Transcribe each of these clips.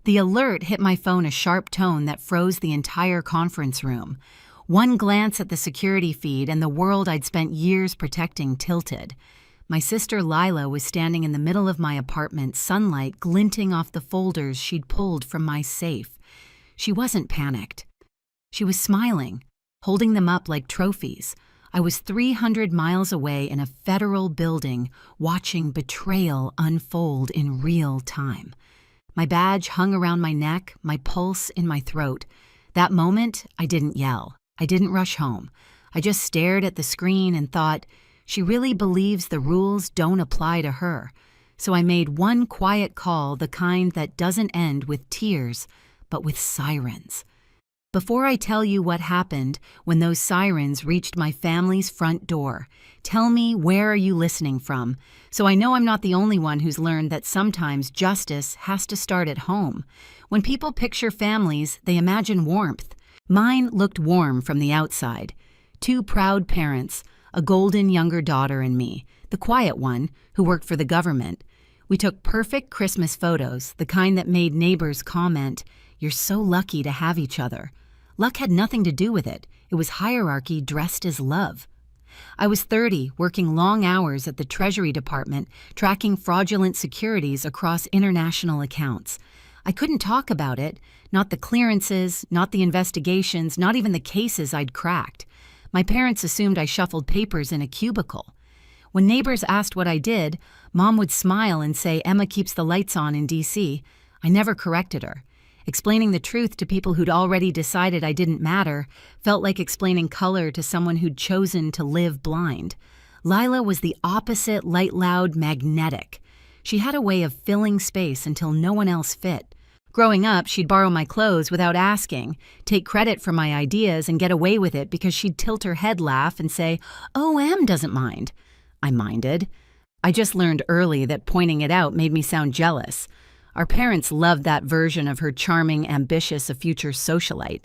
The alert hit my phone a sharp tone that froze the entire conference room. One glance at the security feed and the world I'd spent years protecting tilted. My sister Lila was standing in the middle of my apartment, sunlight glinting off the folders she'd pulled from my safe. She wasn't panicked. She was smiling, holding them up like trophies. I was 300 miles away in a federal building, watching betrayal unfold in real time. My badge hung around my neck, my pulse in my throat. That moment, I didn't yell. I didn't rush home. I just stared at the screen and thought, she really believes the rules don't apply to her. So I made one quiet call, the kind that doesn't end with tears, but with sirens. Before I tell you what happened when those sirens reached my family's front door, tell me, where are you listening from? So I know I'm not the only one who's learned that sometimes justice has to start at home. When people picture families, they imagine warmth. Mine looked warm from the outside. 2 proud parents, a golden younger daughter and me, the quiet one, who worked for the government. We took perfect Christmas photos, the kind that made neighbors comment, "You're so lucky to have each other." Luck had nothing to do with it. It was hierarchy dressed as love. I was 30, working long hours at the Treasury Department, tracking fraudulent securities across international accounts. I couldn't talk about it, not the clearances, not the investigations, not even the cases I'd cracked. My parents assumed I shuffled papers in a cubicle. When neighbors asked what I did, Mom would smile and say Emma keeps the lights on in D.C. I never corrected her. Explaining the truth to people who'd already decided I didn't matter felt like explaining color to someone who'd chosen to live blind. Lila was the opposite, light, loud, magnetic. She had a way of filling space until no one else fit. Growing up, she'd borrow my clothes without asking, take credit for my ideas, and get away with it because she'd tilt her head, laugh, and say, "Oh, Em doesn't mind." I minded. I just learned early that pointing it out made me sound jealous. Our parents loved that version of her charming, ambitious, a future socialite.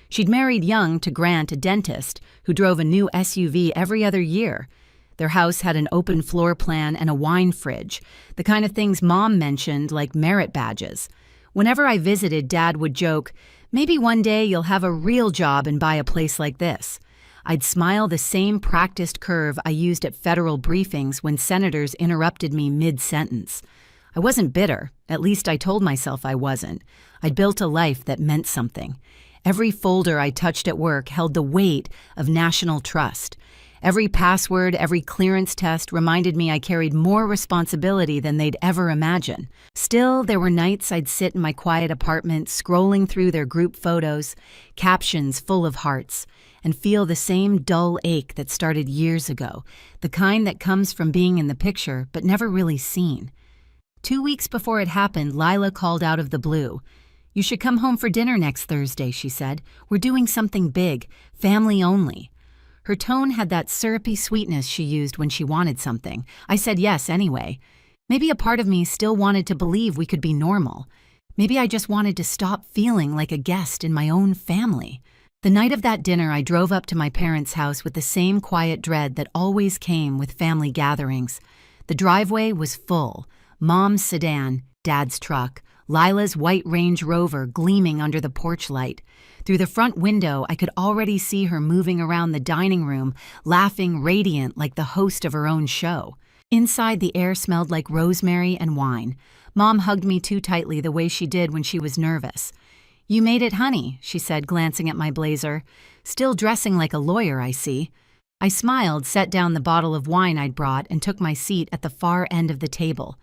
She'd married young to Grant, a dentist, who drove a new SUV every other year. Their house had an open floor plan and a wine fridge, the kind of things Mom mentioned like merit badges. Whenever I visited, Dad would joke, "Maybe one day you'll have a real job and buy a place like this." I'd smile the same practiced curve I used at federal briefings when senators interrupted me mid-sentence. I wasn't bitter, at least I told myself I wasn't. I'd built a life that meant something. Every folder I touched at work held the weight of national trust. Every password, every clearance test reminded me I carried more responsibility than they'd ever imagine. Still, there were nights I'd sit in my quiet apartment, scrolling through their group photos, captions full of hearts, and feel the same dull ache that started years ago, the kind that comes from being in the picture but never really seen. 2 weeks before it happened, Lila called out of the blue. "You should come home for dinner next Thursday," she said. "We're doing something big, family only." Her tone had that syrupy sweetness she used when she wanted something. I said yes anyway. Maybe a part of me still wanted to believe we could be normal. Maybe I just wanted to stop feeling like a guest in my own family. The night of that dinner, I drove up to my parents' house with the same quiet dread that always came with family gatherings. The driveway was full. Mom's sedan, Dad's truck, Lila's white Range Rover gleaming under the porch light. Through the front window, I could already see her moving around the dining room, laughing radiant like the host of her own show. Inside, the air smelled like rosemary and wine. Mom hugged me too tightly the way she did when she was nervous. "You made it, honey," she said, glancing at my blazer. "Still dressing like a lawyer, I see." I smiled, set down the bottle of wine I'd brought, and took my seat at the far end of the table.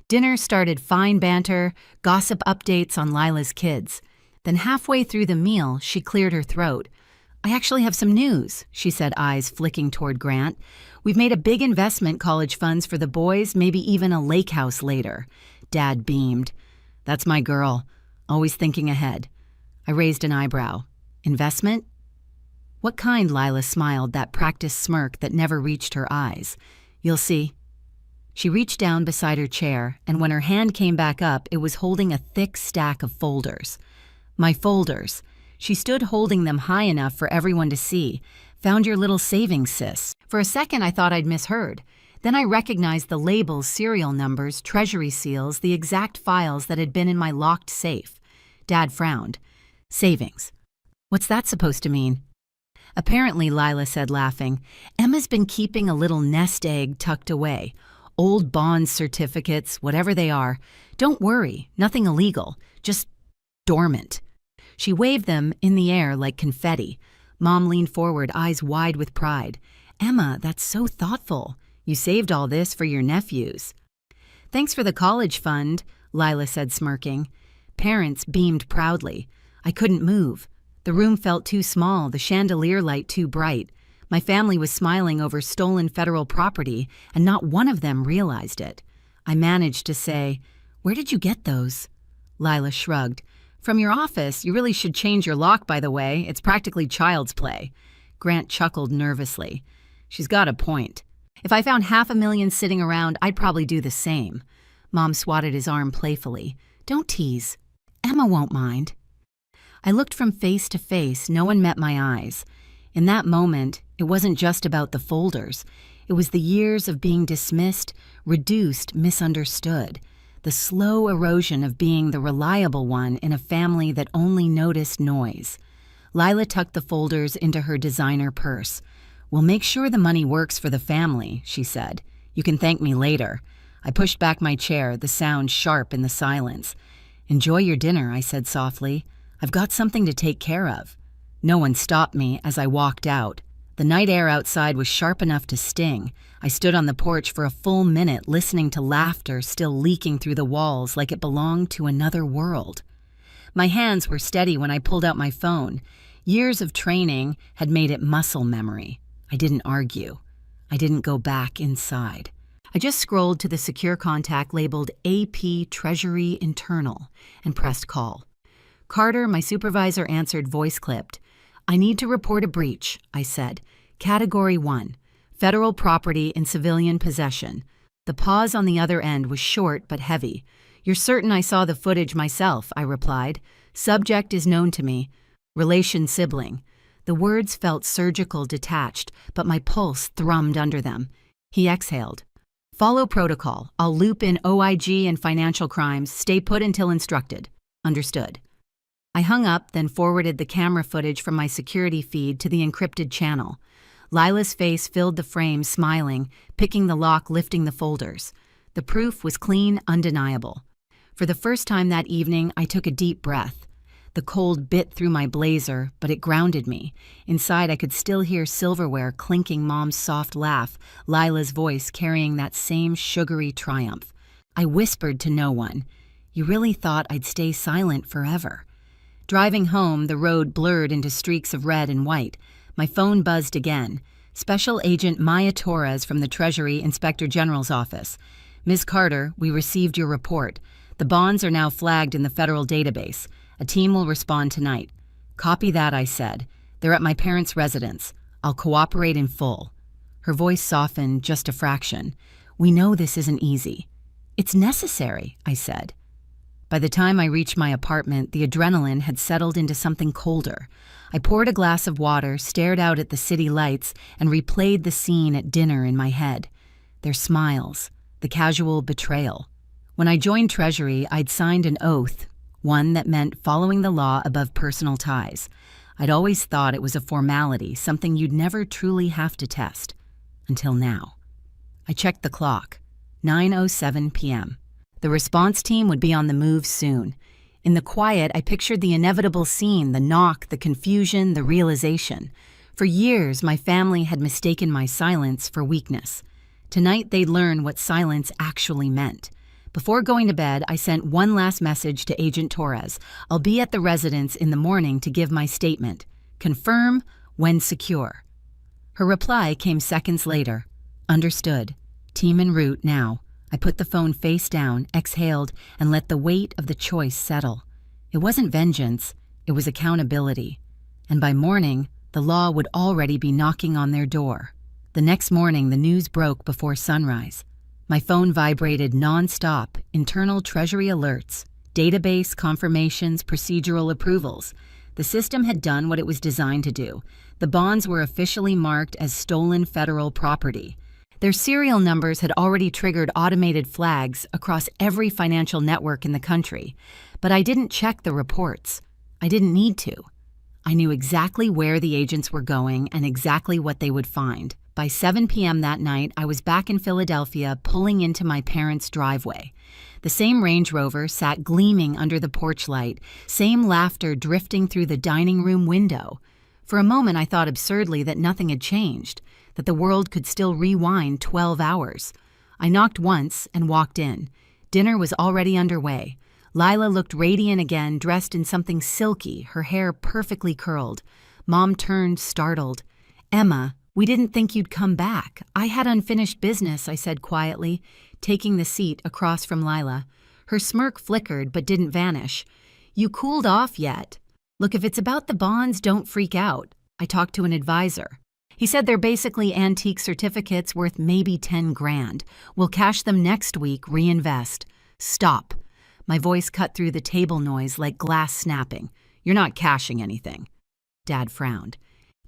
Dinner started fine banter, gossip updates on Lila's kids. Then halfway through the meal, she cleared her throat. "I actually have some news," she said, eyes flicking toward Grant. "We've made a big investment, college funds for the boys, maybe even a lake house later." Dad beamed. "That's my girl, always thinking ahead." I raised an eyebrow. "Investment?" "What kind?" Lila smiled, that practiced smirk that never reached her eyes. "You'll see." She reached down beside her chair, and when her hand came back up, it was holding a thick stack of folders. My folders. She stood holding them high enough for everyone to see. "Found your little savings, sis." For a second, I thought I'd misheard. Then I recognized the labels, serial numbers, treasury seals, the exact files that had been in my locked safe. Dad frowned. Savings. What's that supposed to mean? Apparently, Lila said, laughing, Emma's been keeping a little nest egg tucked away. Old bond certificates, whatever they are. Don't worry, nothing illegal, just dormant. She waved them in the air like confetti. Mom leaned forward, eyes wide with pride. Emma, that's so thoughtful. You saved all this for your nephews. Thanks for the college fund, Lila said, smirking. Parents beamed proudly. I couldn't move. The room felt too small, the chandelier light too bright. My family was smiling over stolen federal property, and not one of them realized it. I managed to say, Where did you get those? Lila shrugged. From your office. You really should change your lock, by the way. It's practically child's play. Grant chuckled nervously. She's got a point. If I found $500,000 sitting around, I'd probably do the same. Mom swatted his arm playfully. Don't tease. Emma won't mind. I looked from face to face. No one met my eyes. In that moment, it wasn't just about the folders. It was the years of being dismissed, reduced, misunderstood. The slow erosion of being the reliable one in a family that only noticed noise. Lila tucked the folders into her designer purse. We'll make sure the money works for the family, she said. You can thank me later. I pushed back my chair, the sound sharp in the silence. Enjoy your dinner, I said softly. I've got something to take care of. No one stopped me as I walked out. The night air outside was sharp enough to sting. I stood on the porch for a full minute, listening to laughter still leaking through the walls like it belonged to another world. My hands were steady when I pulled out my phone. Years of training had made it muscle memory. I didn't argue. I didn't go back inside. I just scrolled to the secure contact labeled AP Treasury Internal and pressed call. Carter, my supervisor, answered voice-clipped. I need to report a breach, I said. Category 1, federal property in civilian possession. The pause on the other end was short but heavy. You're certain I saw the footage myself, I replied. Subject is known to me. Relation sibling. The words felt surgical, detached, but my pulse thrummed under them. He exhaled. Follow protocol. I'll loop in OIG and financial crimes. Stay put until instructed. Understood. I hung up, then forwarded the camera footage from my security feed to the encrypted channel. Lila's face filled the frame, smiling, picking the lock, lifting the folders. The proof was clean, undeniable. For the first time that evening, I took a deep breath. The cold bit through my blazer, but it grounded me. Inside, I could still hear silverware clinking, Mom's soft laugh, Lila's voice carrying that same sugary triumph. I whispered to no one. You really thought I'd stay silent forever. Driving home, the road blurred into streaks of red and white. My phone buzzed again. Special Agent Maya Torres from the Treasury Inspector General's office. Ms. Carter, we received your report. The bonds are now flagged in the federal database. A team will respond tonight. Copy that, I said. They're at my parents' residence. I'll cooperate in full. Her voice softened just a fraction. We know this isn't easy. It's necessary, I said. By the time I reached my apartment, the adrenaline had settled into something colder. I poured a glass of water, stared out at the city lights, and replayed the scene at dinner in my head. Their smiles, the casual betrayal. When I joined Treasury, I'd signed an oath, one that meant following the law above personal ties. I'd always thought it was a formality, something you'd never truly have to test. Until now. I checked the clock. 9:07 p.m. The response team would be on the move soon. In the quiet, I pictured the inevitable scene, the knock, the confusion, the realization. For years, my family had mistaken my silence for weakness. Tonight, they'd learn what silence actually meant. Before going to bed, I sent one last message to Agent Torres. I'll be at the residence in the morning to give my statement. Confirm when secure. Her reply came seconds later. Understood. Team en route now. I put the phone face down, exhaled, and let the weight of the choice settle. It wasn't vengeance, it was accountability. And by morning, the law would already be knocking on their door. The next morning, the news broke before sunrise. My phone vibrated non-stop, internal Treasury alerts, database confirmations, procedural approvals. The system had done what it was designed to do. The bonds were officially marked as stolen federal property. Their serial numbers had already triggered automated flags across every financial network in the country. but I didn't check the reports. I didn't need to. I knew exactly where the agents were going and exactly what they would find. By 7 p.m. that night, I was back in Philadelphia, pulling into my parents' driveway. The same Range Rover sat gleaming under the porch light, same laughter drifting through the dining room window. For a moment, I thought absurdly that nothing had changed, that the world could still rewind 12 hours. I knocked once and walked in. Dinner was already underway. Lila looked radiant again, dressed in something silky, her hair perfectly curled. Mom turned, startled. "Emma, we didn't think you'd come back. I had unfinished business," I said quietly, taking the seat across from Lila. Her smirk flickered but didn't vanish. "You cooled off yet? Look, if it's about the bonds, don't freak out. I talked to an advisor. He said they're basically antique certificates worth maybe 10 grand. We'll cash them next week, reinvest." "Stop." My voice cut through the table noise like glass snapping. "You're not cashing anything." Dad frowned.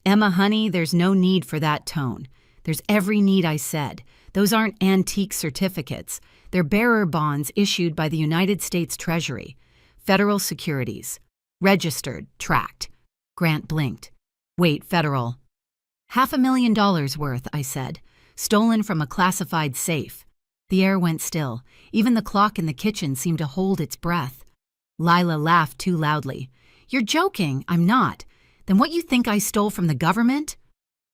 "Emma, honey, there's no need for that tone. There's every need I said. Those aren't antique certificates. They're bearer bonds issued by the United States Treasury. Federal Securities. Registered, tracked." Grant blinked. "Wait, federal." $500,000 worth, I said. "Stolen from a classified safe." The air went still. Even the clock in the kitchen seemed to hold its breath. Lila laughed too loudly. "You're joking." "I'm not." "Then what you think I stole from the government?"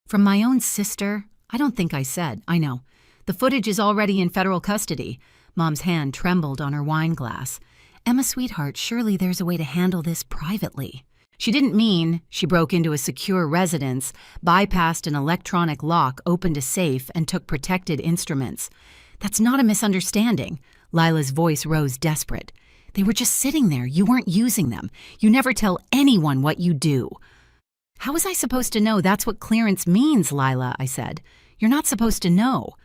"From my own sister?" "I don't think I said." "I know. The footage is already in federal custody." Mom's hand trembled on her wine glass. "Emma, sweetheart, surely there's a way to handle this privately." She didn't mean she broke into a secure residence, bypassed an electronic lock, opened a safe, and took protected instruments. "That's not a misunderstanding." Lila's voice rose desperate. "They were just sitting there. You weren't using them. You never tell anyone what you do." "How was I supposed to know that's what clearance means, Lila?" I said. "You're not supposed to know."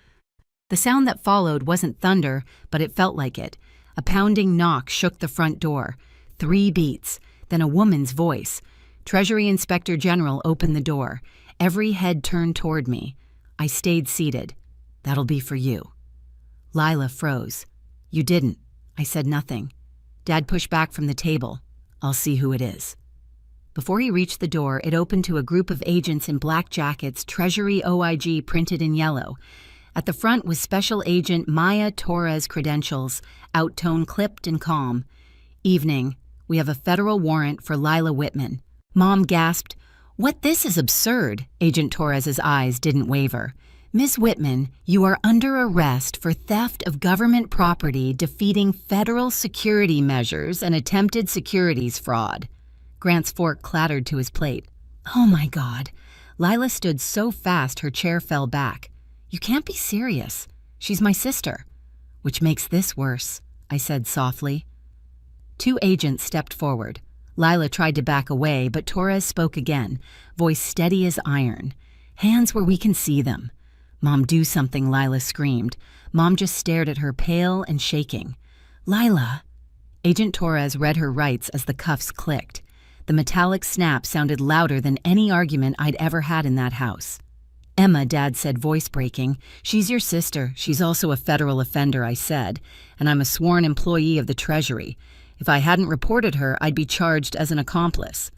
The sound that followed wasn't thunder, but it felt like it. A pounding knock shook the front door. 3 beats. Then a woman's voice. Treasury Inspector General opened the door. Every head turned toward me. I stayed seated. "That'll be for you." Lila froze. "You didn't." I said nothing. Dad pushed back from the table. "I'll see who it is." Before he reached the door, it opened to a group of agents in black jackets, Treasury OIG printed in yellow. At the front was Special Agent Maya Torres' credentials, outtone clipped and calm. "Evening. We have a federal warrant for Lila Whitman." Mom gasped. "What? This is absurd." Agent Torres's eyes didn't waver. "Ms. Whitman, you are under arrest for theft of government property, defeating federal security measures, and attempted securities fraud." Grant's fork clattered to his plate. "Oh my God." Lila stood so fast her chair fell back. "You can't be serious. She's my sister." "Which makes this worse," I said softly. 2 agents stepped forward. Lila tried to back away, but Torres spoke again, voice steady as iron. "Hands where we can see them." "Mom, do something," Lila screamed. Mom just stared at her, pale and shaking. "Lila." Agent Torres read her rights as the cuffs clicked. The metallic snap sounded louder than any argument I'd ever had in that house. "Emma," Dad said, voice breaking. "She's your sister. She's also a federal offender," I said, "and I'm a sworn employee of the Treasury. If I hadn't reported her, I'd be charged as an accomplice."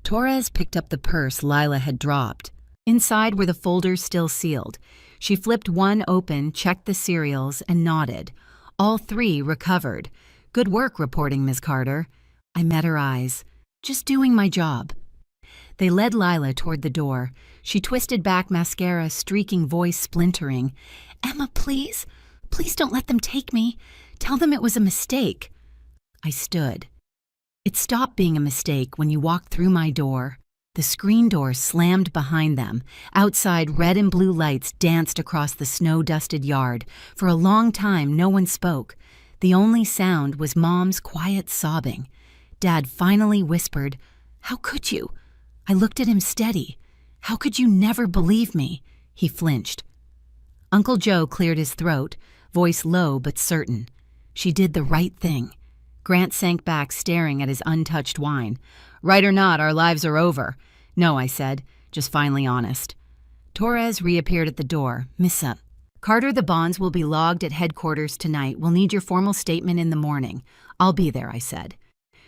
Torres picked up the purse Lila had dropped. Inside were the folders still sealed. She flipped one open, checked the serials, and nodded. All 3 recovered. "Good work reporting, Ms. Carter." I met her eyes. "Just doing my job." They led Lila toward the door. She twisted back, mascara streaking, voice splintering. "Emma, please. Please don't let them take me. Tell them it was a mistake." I stood. It stopped being a mistake when you walked through my door. The screen door slammed behind them. Outside, red and blue lights danced across the snow-dusted yard. For a long time, no one spoke. The only sound was Mom's quiet sobbing. Dad finally whispered, "How could you?" I looked at him steady. "How could you never believe me?" He flinched. Uncle Joe cleared his throat, voice low but certain. "She did the right thing." Grant sank back, staring at his untouched wine. "Right or not, our lives are over." "No," I said, just finally honest. Torres reappeared at the door. "Missa." Carter, the bonds will be logged at headquarters tonight. We'll need your formal statement in the morning. I'll be there, I said.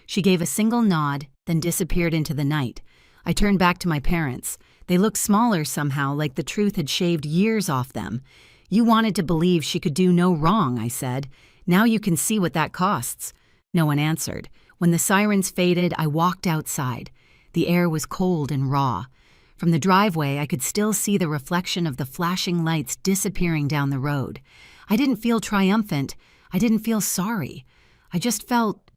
She gave a single nod, then disappeared into the night. I turned back to my parents. They looked smaller somehow, like the truth had shaved years off them. You wanted to believe she could do no wrong, I said. Now you can see what that costs. No one answered. When the sirens faded, I walked outside. The air was cold and raw. From the driveway, I could still see the reflection of the flashing lights disappearing down the road. I didn't feel triumphant. I didn't feel sorry. I just felt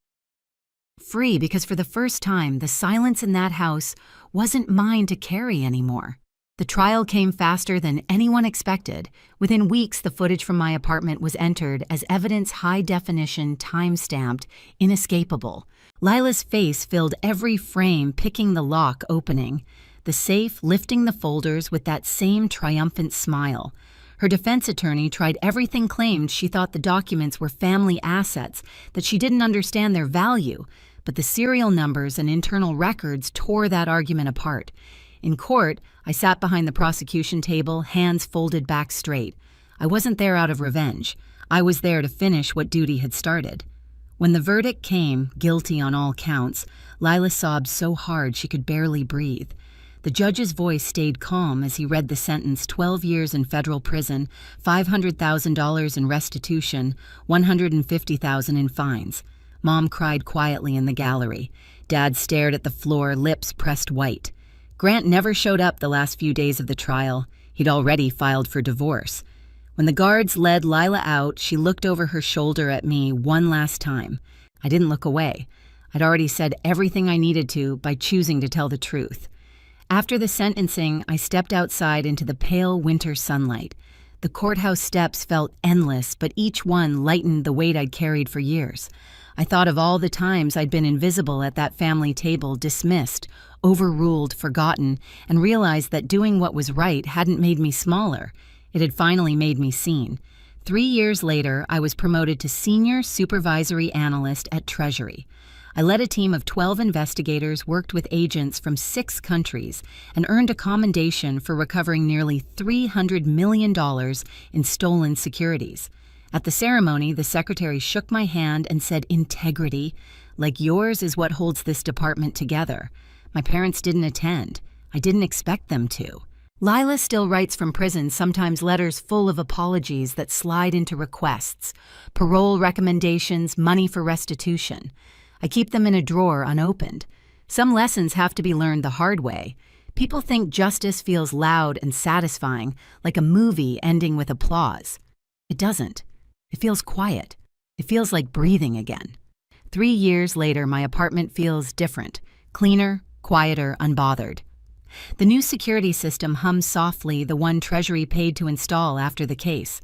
free because for the first time, the silence in that house wasn't mine to carry anymore. The trial came faster than anyone expected. Within weeks, the footage from my apartment was entered as evidence, high definition, time-stamped, inescapable. Lila's face filled every frame, picking the lock opening. The safe lifting the folders with that same triumphant smile. Her defense attorney tried everything, claimed she thought the documents were family assets, that she didn't understand their value, but the serial numbers and internal records tore that argument apart. In court, I sat behind the prosecution table, hands folded back straight. I wasn't there out of revenge. I was there to finish what duty had started. When the verdict came, guilty on all counts, Lila sobbed so hard she could barely breathe. The judge's voice stayed calm as he read the sentence: 12 years in federal prison, $500,000 in restitution, $150,000 in fines. Mom cried quietly in the gallery. Dad stared at the floor, lips pressed white. Grant never showed up the last few days of the trial. He'd already filed for divorce. When the guards led Lila out, she looked over her shoulder at me one last time. I didn't look away. I'd already said everything I needed to by choosing to tell the truth. After the sentencing, I stepped outside into the pale winter sunlight. The courthouse steps felt endless, but each one lightened the weight I'd carried for years. I thought of all the times I'd been invisible at that family table, dismissed, overruled, forgotten, and realized that doing what was right hadn't made me smaller. It had finally made me seen. 3 years later, I was promoted to Senior Supervisory Analyst at Treasury. I led a team of 12 investigators, worked with agents from 6 countries, and earned a commendation for recovering nearly $300 million in stolen securities. At the ceremony, the secretary shook my hand and said, "Integrity, like yours, is what holds this department together." My parents didn't attend. I didn't expect them to. Lila still writes from prison, sometimes letters full of apologies that slide into requests, parole recommendations, money for restitution. I keep them in a drawer unopened. Some lessons have to be learned the hard way. People think justice feels loud and satisfying, like a movie ending with applause. It doesn't. It feels quiet. It feels like breathing again. 3 years later, my apartment feels different, cleaner, quieter, unbothered. The new security system hums softly, the one Treasury paid to install after the case.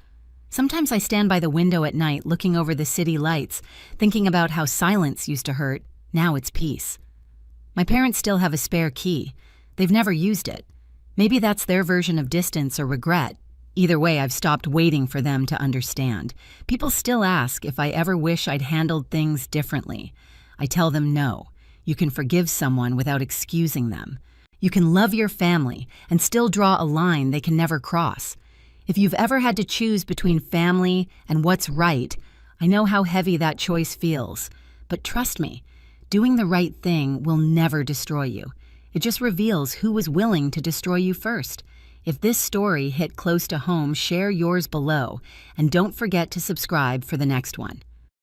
Sometimes I stand by the window at night looking over the city lights, thinking about how silence used to hurt. Now it's peace. My parents still have a spare key. They've never used it. Maybe that's their version of distance or regret. Either way, I've stopped waiting for them to understand. People still ask if I ever wish I'd handled things differently. I tell them no. You can forgive someone without excusing them. You can love your family and still draw a line they can never cross. If you've ever had to choose between family and what's right, I know how heavy that choice feels. But trust me, doing the right thing will never destroy you. It just reveals who was willing to destroy you first. If this story hit close to home, share yours below, and don't forget to subscribe for the next one.